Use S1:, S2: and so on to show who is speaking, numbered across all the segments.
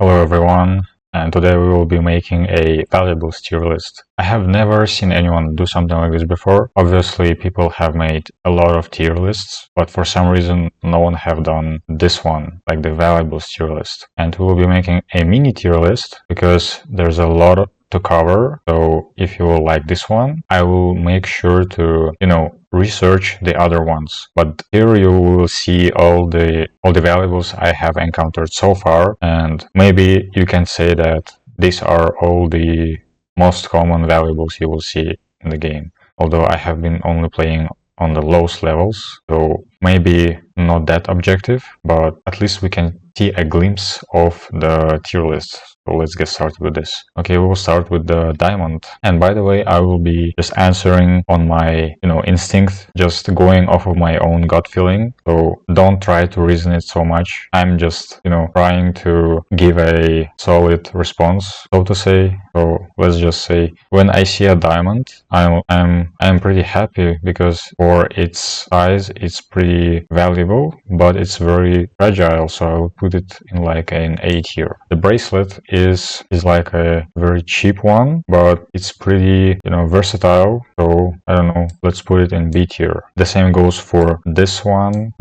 S1: Hello everyone, and today we will be making a valuables tier list. I have never seen anyone do something like this before. Obviously, people have made a lot of tier lists, but for some reason no one have done this one, like the valuables tier list. And we will be making a mini tier list because there's a lot to cover. So if you will like this one, I will make sure to, research the other ones. But here you will see all the valuables I have encountered so far, and maybe you can say that these are all the most common valuables you will see in the game. Although I have been only playing on the lowest levels, so maybe not that objective, but at least we can see a glimpse of the tier list. So let's get started with this. Okay, we will start with the diamond. And by the way, I will be just answering on my, instinct, just going off of my own gut feeling. So don't try to reason it so much. I'm just, trying to give a solid response, so to say. So let's just say when I see a diamond, I'm pretty happy because for its size, it's pretty valuable, but it's very fragile. So I will put it in like an A tier. The bracelet is like a very cheap one, but it's pretty, versatile. So I don't know, let's put it in B tier. The same goes for this one.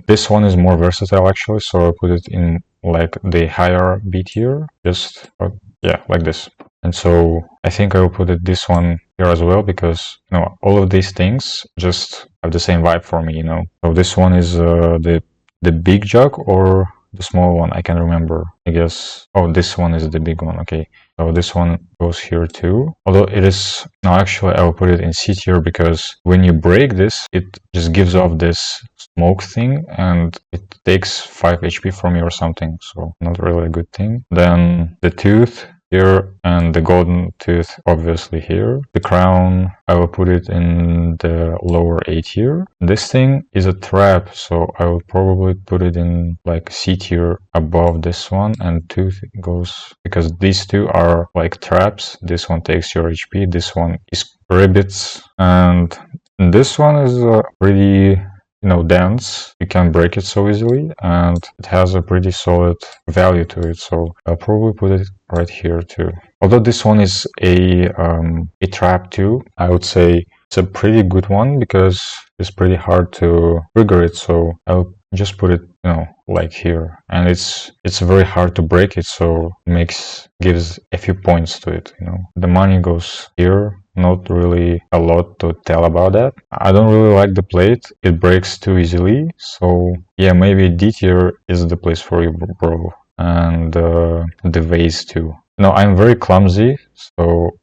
S1: This one is more versatile actually, so I'll put it in like the higher B tier, just yeah, like this. And so I think I will put it this one here as well because all of these things just have the same vibe for me. So this one is the big jug or the small one. I can't remember. I guess. Oh, this one is the big one. Okay. So this one goes here too. Although it is no, actually I will put it in C tier because when you break this, it just gives off this smoke thing and it takes 5 HP from you or something. So not really a good thing. Then the tooth here and the golden tooth obviously here. The crown, I will put it in the lower A tier. This thing is a trap, so I will probably put it in like C tier above this one, and tooth goes because these two are like traps. This one takes your HP, this one is ribbits, and this one is pretty dense. You can break it so easily and it has a pretty solid value to it, so I'll probably put it right here too. Although this one is a trap too, I would say it's a pretty good one because it's pretty hard to trigger it, so I'll just put it like here, and it's very hard to break it, so gives a few points to it. The money goes here. Not really a lot to tell about that. I don't really like the plate. It breaks too easily. So yeah, maybe D tier is the place for you, bro. And the vase too. No, I'm very clumsy, so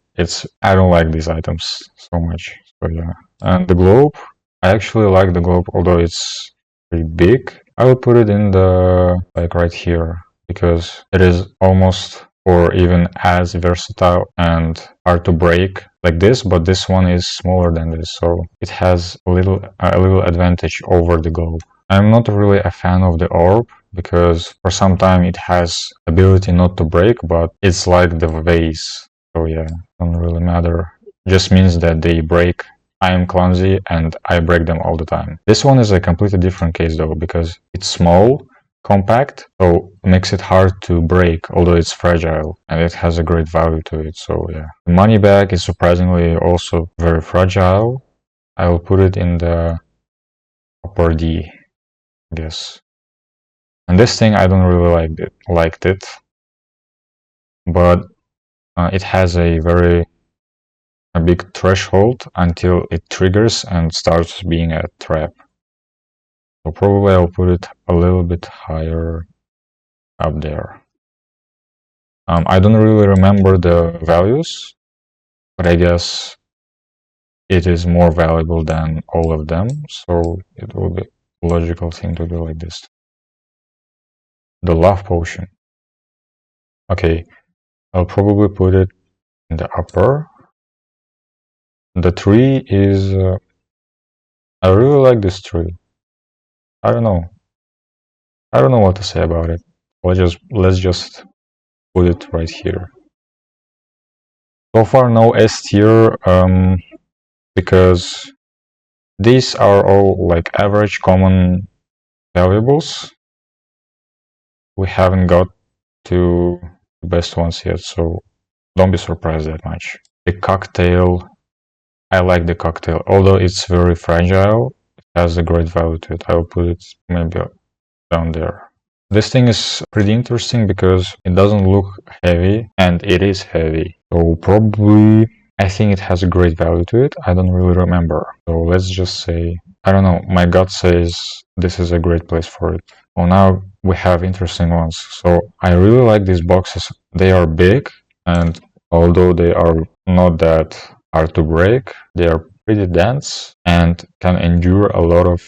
S1: I don't like these items so much. So yeah. And the globe, I actually like the globe, although it's pretty big. I will put it in the like right here because it is almost or even as versatile and hard to break like this, but this one is smaller than this, so it has a little advantage over the globe. I'm not really a fan of the orb because for some time it has ability not to break, but it's like the vase, so yeah, don't really matter. Just means that they break. I am clumsy and I break them all the time. This one is a completely different case though because it's small, compact, so it makes it hard to break, although it's fragile and it has a great value to it. So yeah, the money bag is surprisingly also very fragile. I will put it in the upper D, I guess. And this thing I don't really liked it, but it has a big threshold until it triggers and starts being a trap. So probably I'll put it a little bit higher up there. I don't really remember the values, but I guess it is more valuable than all of them, so it will be a logical thing to do like this. The love potion. Okay, I'll probably put it in the upper. The tree is... I really like this tree. I don't know. I don't know what to say about it. Let's just put it right here. So far no S tier, because these are all like average common valuables. We haven't got to the best ones yet, so don't be surprised that much. The cocktail, I like the cocktail, although it's very fragile, it has a great value to it. I will put it maybe down there. This thing is pretty interesting because it doesn't look heavy, and it is heavy. So probably, I think it has a great value to it. I don't really remember. So let's just say, I don't know, my gut says this is a great place for it. Well, now we have interesting ones. So I really like these boxes. They are big, and although they are not that hard to break, they are pretty dense and can endure a lot of,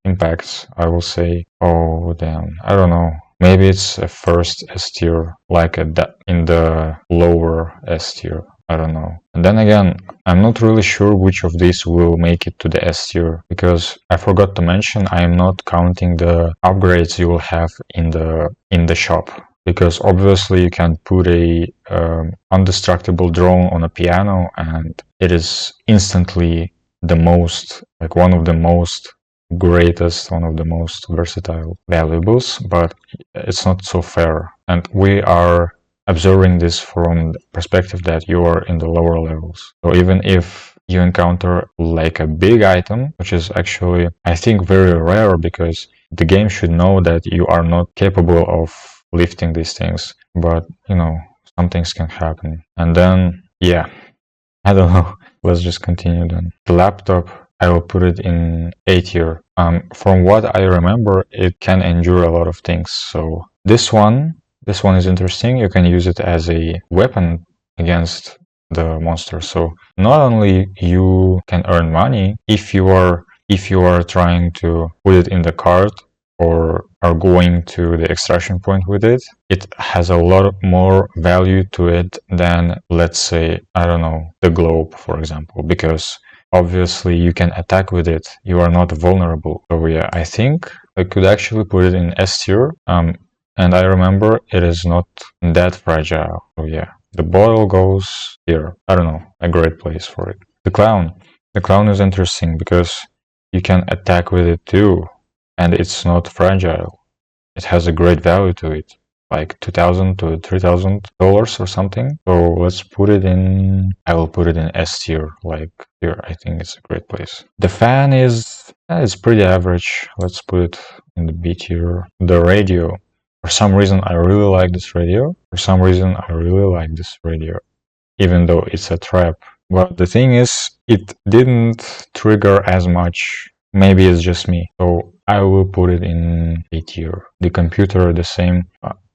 S1: impacts. I will say, oh damn, I don't know. Maybe it's a first S tier, like in the lower S tier. I don't know. And then again, I'm not really sure which of these will make it to the S tier, because I forgot to mention I am not counting the upgrades you will have in the shop. Because obviously you can put a indestructible drone on a piano and it is instantly the most, like one of the most greatest, one of the most versatile valuables, but it's not so fair. And we are observing this from the perspective that you are in the lower levels. So even if you encounter like a big item, which is actually, I think, very rare, because the game should know that you are not capable of lifting these things, but some things can happen. And then, yeah, I don't know. Let's just continue then. The laptop, I will put it in A tier. From what I remember, it can endure a lot of things. So this one is interesting. You can use it as a weapon against the monster. So not only you can earn money if you are trying to put it in the cart or are going to the extraction point with it, it has a lot more value to it than, let's say, I don't know, the globe, for example, because obviously you can attack with it. You are not vulnerable. So yeah, I think I could actually put it in S tier. And I remember it is not that fragile. So yeah, the bottle goes here. I don't know, a great place for it. The clown. The clown is interesting because you can attack with it too. And it's not fragile. It has a great value to it, like $2,000 to $3,000 or something. So let's put it in. I will put it in S tier, like here. I think it's a great place. The fan it's pretty average. Let's put it in the B tier. The radio. For some reason, I really like this radio. Even though it's a trap. But the thing is, it didn't trigger as much. Maybe it's just me. So I will put it in A tier. The computer the same,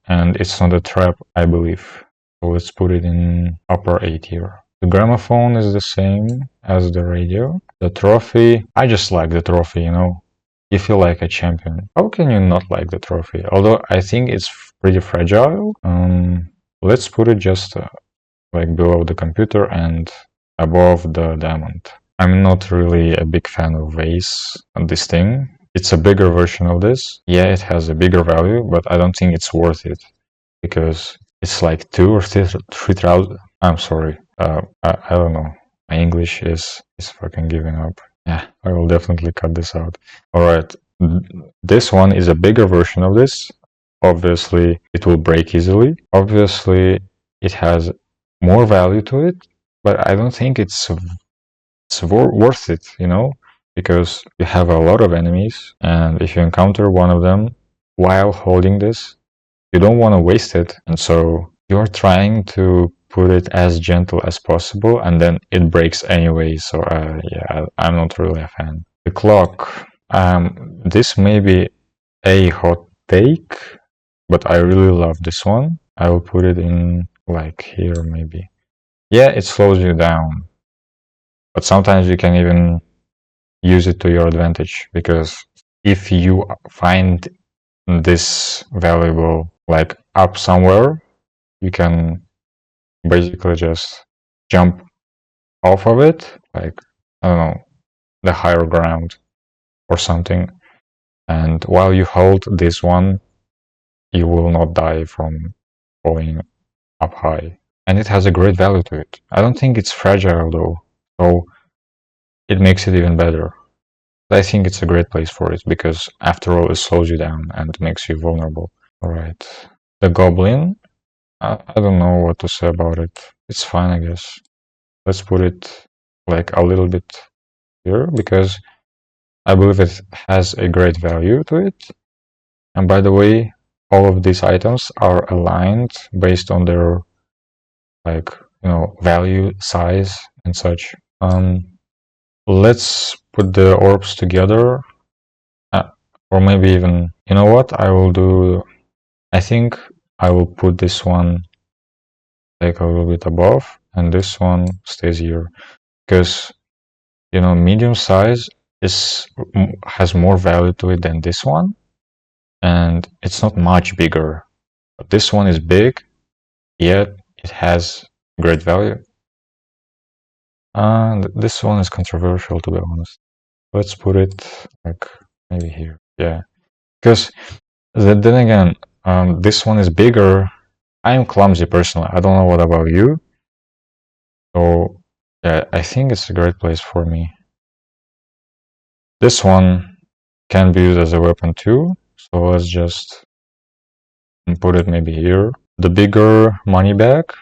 S1: and it's not a trap, I believe. So let's put it in upper A tier. The gramophone is the same as the radio. The trophy, I just like the trophy, You feel like a champion. How can you not like the trophy? Although I think it's pretty fragile. Let's put it just like below the computer and above the diamond. I'm not really a big fan of vase on this thing. It's a bigger version of this. Yeah, it has a bigger value, but I don't think it's worth it because it's like 2 or 3,000. I'm sorry. I don't know. My English is fucking giving up. Yeah, I will definitely cut this out. All right. This one is a bigger version of this. Obviously, it will break easily. Obviously, it has more value to it, but I don't think it's worth it, because you have a lot of enemies, and if you encounter one of them while holding this, you don't want to waste it, and so you're trying to put it as gentle as possible, and then it breaks anyway. So yeah, I'm not really a fan. The clock, this may be a hot take, but I really love this one. I will put it in like here maybe. Yeah, it slows you down, but sometimes you can even use it to your advantage, because if you find this valuable like up somewhere, you can basically just jump off of it, like, I don't know, the higher ground or something, and while you hold this one, you will not die from falling up high. And it has a great value to it. I don't think it's fragile though, so it makes it even better. I think it's a great place for it because after all, it slows you down and makes you vulnerable. All right. The goblin, I don't know what to say about it. It's fine, I guess. Let's put it like a little bit here because I believe it has a great value to it. And by the way, all of these items are aligned based on their like value, size, and such. Let's put the orbs together, or maybe even what I will do. I think I will put this one like a little bit above, and this one stays here because medium size has more value to it than this one, and it's not much bigger. But this one is big, yet it has great value. And this one is controversial, to be honest. Let's put it like maybe here. Yeah, because then again, this one is bigger. I am clumsy personally. I don't know what about you. So yeah, I think it's a great place for me. This one can be used as a weapon too. So let's just put it maybe here. The bigger money bag,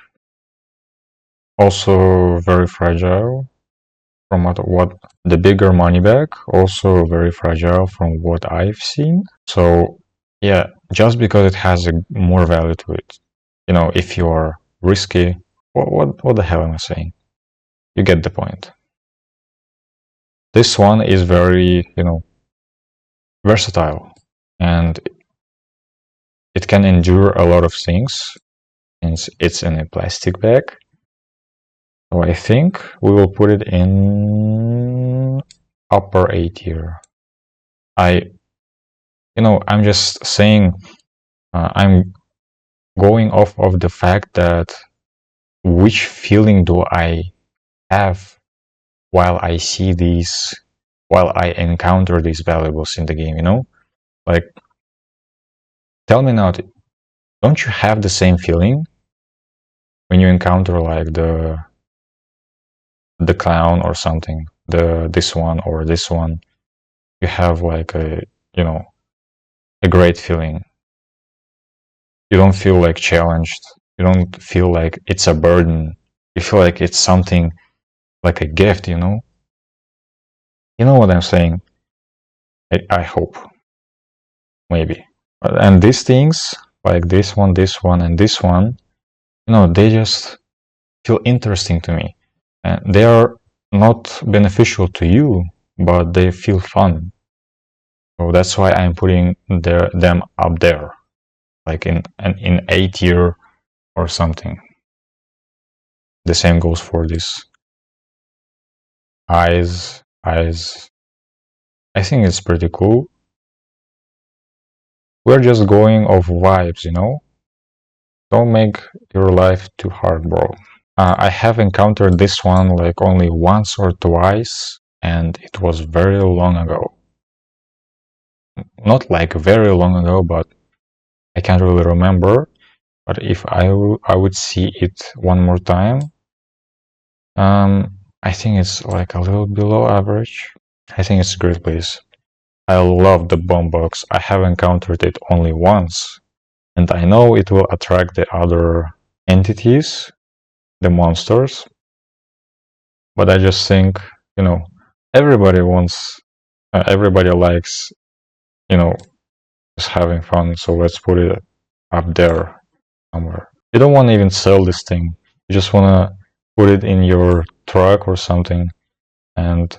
S1: also very fragile. From what the bigger money bag, also very fragile from what I've seen. So yeah, just because it has a more value to it, if you are risky, what the hell am I saying? You get the point. This one is very versatile, and it can endure a lot of things since it's in a plastic bag. So I think we will put it in upper A tier. I'm just saying, I'm going off of the fact that which feeling do I have while I see these, while I encounter these valuables in the game, Like, tell me now, don't you have the same feeling when you encounter like the clown or something, this one or this one? You have like a great feeling. You don't feel like challenged. You don't feel like it's a burden. You feel like it's something like a gift, You know what I'm saying? I hope. Maybe. And these things, like this one, and this one, they just feel interesting to me. And they are not beneficial to you, but they feel fun. So that's why I'm putting them up there, like in A tier or something. The same goes for this eyes. I think it's pretty cool. We're just going off vibes, Don't make your life too hard, bro. I have encountered this one like only once or twice, and it was very long ago. Not like very long ago, but I can't really remember. But if I would see it one more time, I think it's like a little below average. I think it's a great place. I love the bomb box. I have encountered it only once, and I know it will attract the other entities, the monsters. But I just think, everybody everybody likes, just having fun. So let's put it up there somewhere. You don't want to even sell this thing. You just want to put it in your truck or something and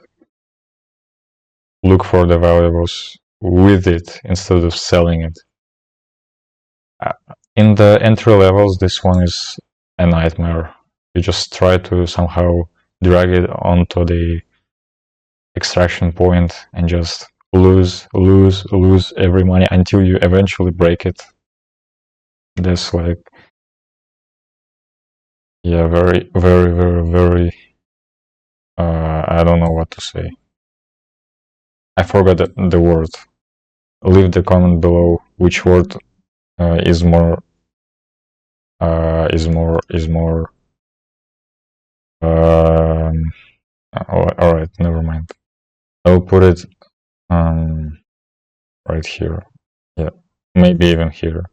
S1: look for the valuables with it instead of selling it. In the entry levels, this one is a nightmare. You just try to somehow drag it onto the extraction point and just lose every money until you eventually break it. That's like, yeah, very, very, very, very, I don't know what to say. I forgot the word. Leave the comment below which word is more all right, never mind. I'll put it right here. Yeah, maybe even here.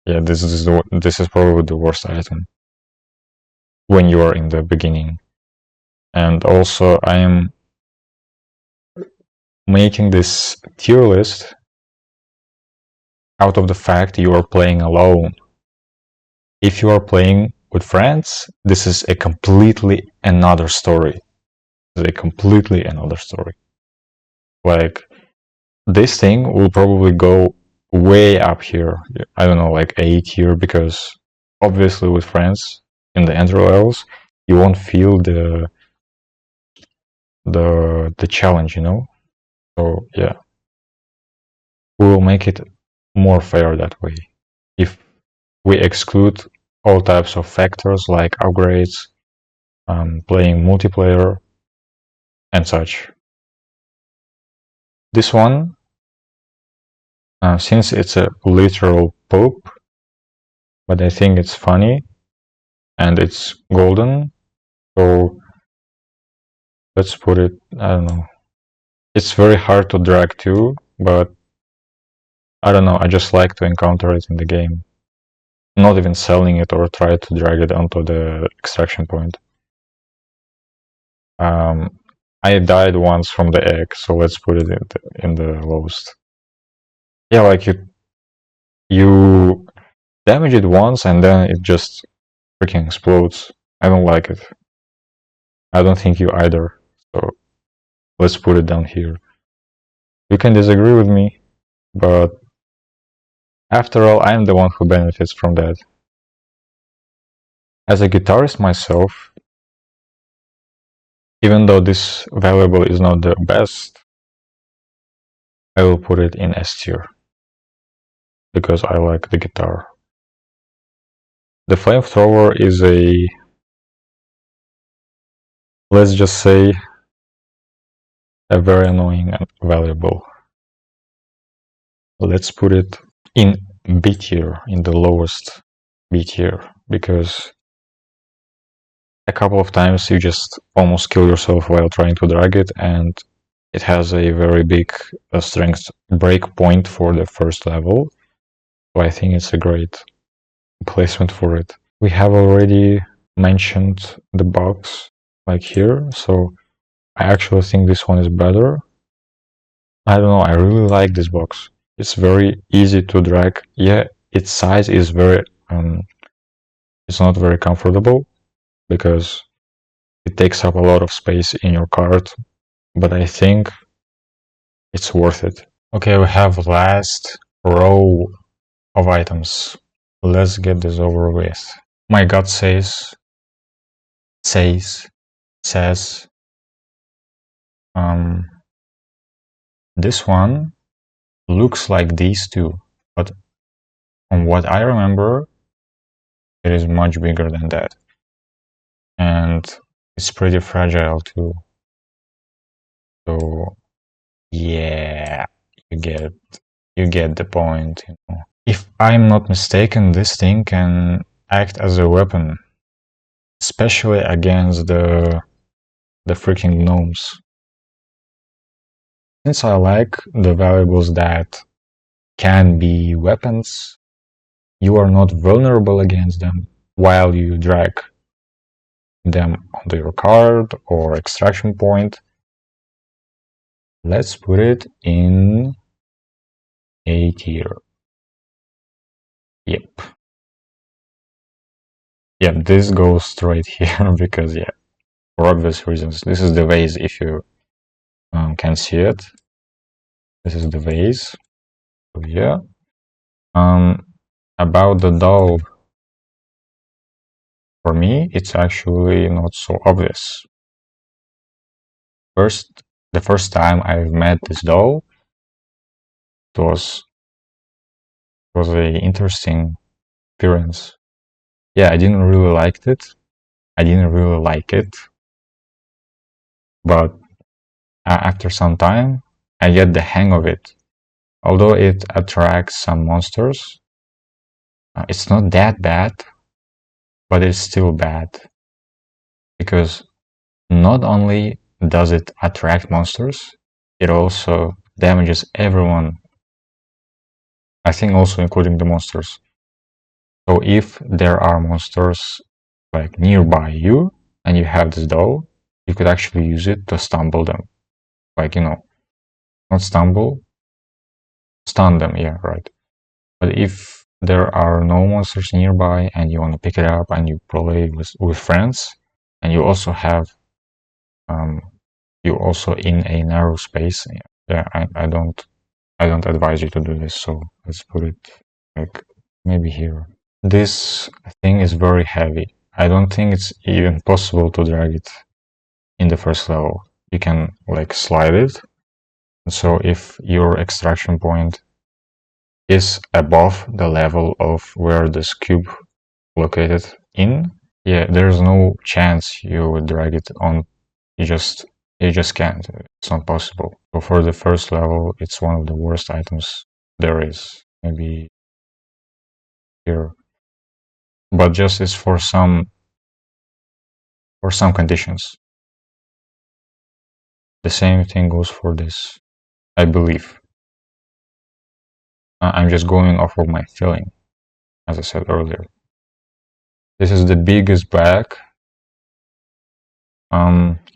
S1: Yeah, this is probably the worst item when you are in the beginning. And also, I am making this tier list out of the fact you are playing alone. If you are playing with friends, this is a completely another story. It's a completely another story. Like, this thing will probably go way up here. I don't know, like A tier, because obviously with friends in the entry levels, you won't feel the challenge, you know? So yeah, we will make it more fair that way. If we exclude all types of factors like upgrades, playing multiplayer, and such. This one, since it's a literal poop, but I think it's funny and it's golden, so let's put it, I don't know. It's very hard to drag too, but I don't know, I just like to encounter it in the game. Not even selling it or try to drag it onto the extraction point. I died once from the egg, so let's put it in the lowest. Yeah, like you damage it once and then it just freaking explodes. I don't like it. I don't think you either. So let's put it down here. You can disagree with me, but after all, I'm the one who benefits from that. As a guitarist myself, even though this valuable is not the best, I will put it in S tier because I like the guitar. The flamethrower is a, let's just say, a very annoying and valuable. Let's put it in B tier, in the lowest B tier, because a couple of times you just almost kill yourself while trying to drag it, and it has a very big strength break point for the first level. So I think it's a great placement for it. We have already mentioned the box like here, so I actually think this one is better. I don't know, I really like this box. It's very easy to drag. Yeah, its size is very it's not very comfortable because it takes up a lot of space in your cart, but I think it's worth it. Okay, we have last row of items. Let's get this over with. My gut says, says, this one looks like these two, but from what I remember, it is much bigger than that. And it's pretty fragile too. So yeah, you get the point, you know. If I'm not mistaken, this thing can act as a weapon, especially against the freaking gnomes. Since I like the valuables that can be weapons, you are not vulnerable against them while you drag them onto your card or extraction point. Let's put it in A tier. Yep. Yeah, this goes straight here because, yeah, for obvious reasons. This is the vase if you can see it. This is the vase. So, yeah. About the doll, for me, it's actually not so obvious. The first time I've met this doll, it was a interesting experience. Yeah, I didn't really like it. But after some time, I get the hang of it. Although it attracts some monsters, it's not that bad, but it's still bad. Because not only does it attract monsters, it also damages everyone. I think also including the monsters. So if there are monsters like nearby you and you have this doll, you could actually use it to stumble them. Like, not stumble, stun them, yeah, right. But if there are no monsters nearby and you want to pick it up and you play with friends, and you also have you also in a narrow space, yeah, I don't advise you to do this. So let's put it like maybe here. This thing is very heavy. I don't think it's even possible to drag it in the first level. You can like slide it. So if your extraction point is above the level of where this cube located in, yeah, there's no chance you would drag it on. You just can't. It's not possible. So for the first level, it's one of the worst items there is. Maybe here, but just is for some conditions. The same thing goes for this, I believe. I'm just going off of my feeling, as I said earlier. This is the biggest bag.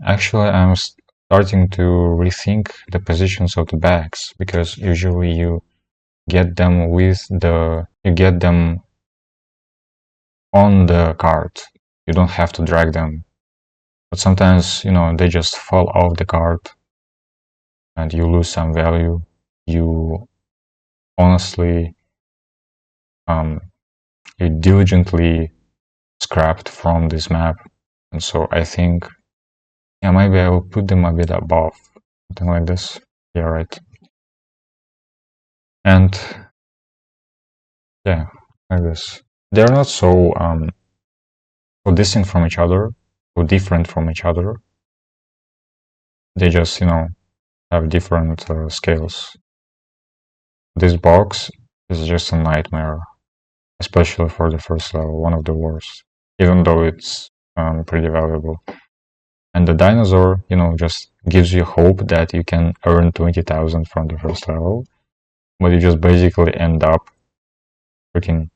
S1: Actually, I'm starting to rethink the positions of the bags, because usually you get them on the cart. You don't have to drag them. But sometimes, they just fall off the cart and you lose some value. You honestly, you diligently scrapped from this map. And so I think, yeah, maybe I will put them a bit above, something like this. Yeah, right. And yeah, like this. They're not so distant from each other, or different from each other. They just, have different scales. This box is just a nightmare, especially for the first level, one of the worst, even though it's pretty valuable. And the dinosaur, just gives you hope that you can earn 20,000 from the first level, but you just basically end up freaking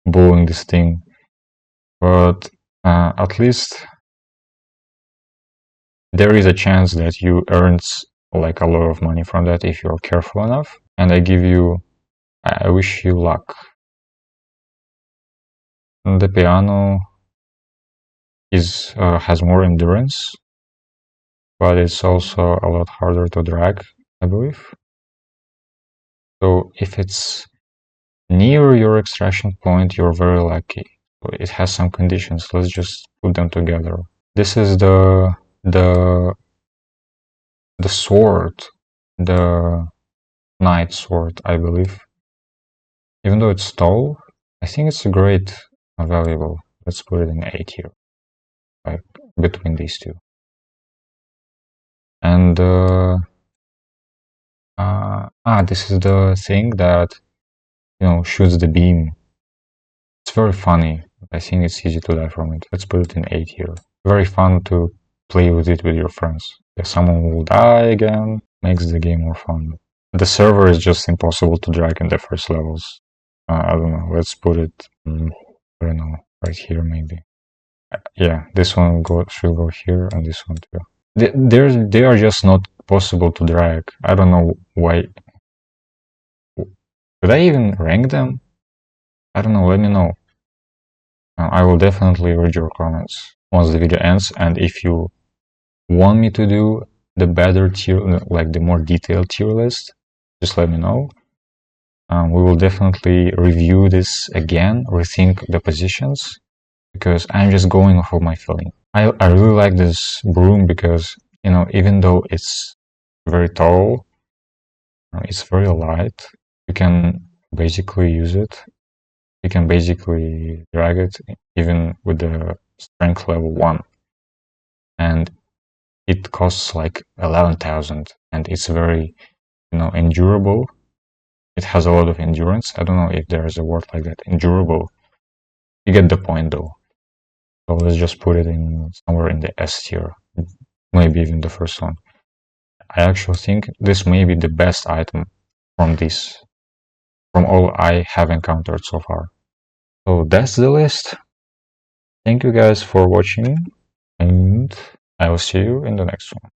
S1: blowing this thing. But at least there is a chance that you earn like a lot of money from that if you're careful enough. And I wish you luck. And the piano has more endurance, but it's also a lot harder to drag, I believe. So if it's near your extraction point, you're very lucky. It has some conditions. Let's just put them together. This is the sword, the knight sword, I believe. Even though it's tall, I think it's a great valuable. Let's put it in 8 here, like between these two. And this is the thing that shoots the beam. It's very funny. I think it's easy to die from it. Let's put it in 8 here. Very fun to play with it with your friends. If someone will die again, makes the game more fun. The server is just impossible to drag in the first levels. I don't know. Let's put it, I don't know, right here maybe. Yeah, this one should go here, and this one too. They are just not possible to drag. I don't know why. Could I even rank them? I don't know. Let me know. I will definitely read your comments once the video ends, and if you want me to do the better tier, like the more detailed tier list, just let me know. We will definitely review this again, rethink the positions, because I'm just going off of my feeling. I really like this broom because, even though it's very tall, it's very light. You can basically use it. You can basically drag it even with the strength level 1. And it costs like 11,000, and it's very, endurable. It has a lot of endurance. I don't know if there is a word like that, endurable. You get the point though. So let's just put it in somewhere in the S tier, maybe even the first one. I actually think this may be the best item from this from all I have encountered so far. So that's the list. Thank you guys for watching, and I will see you in the next one.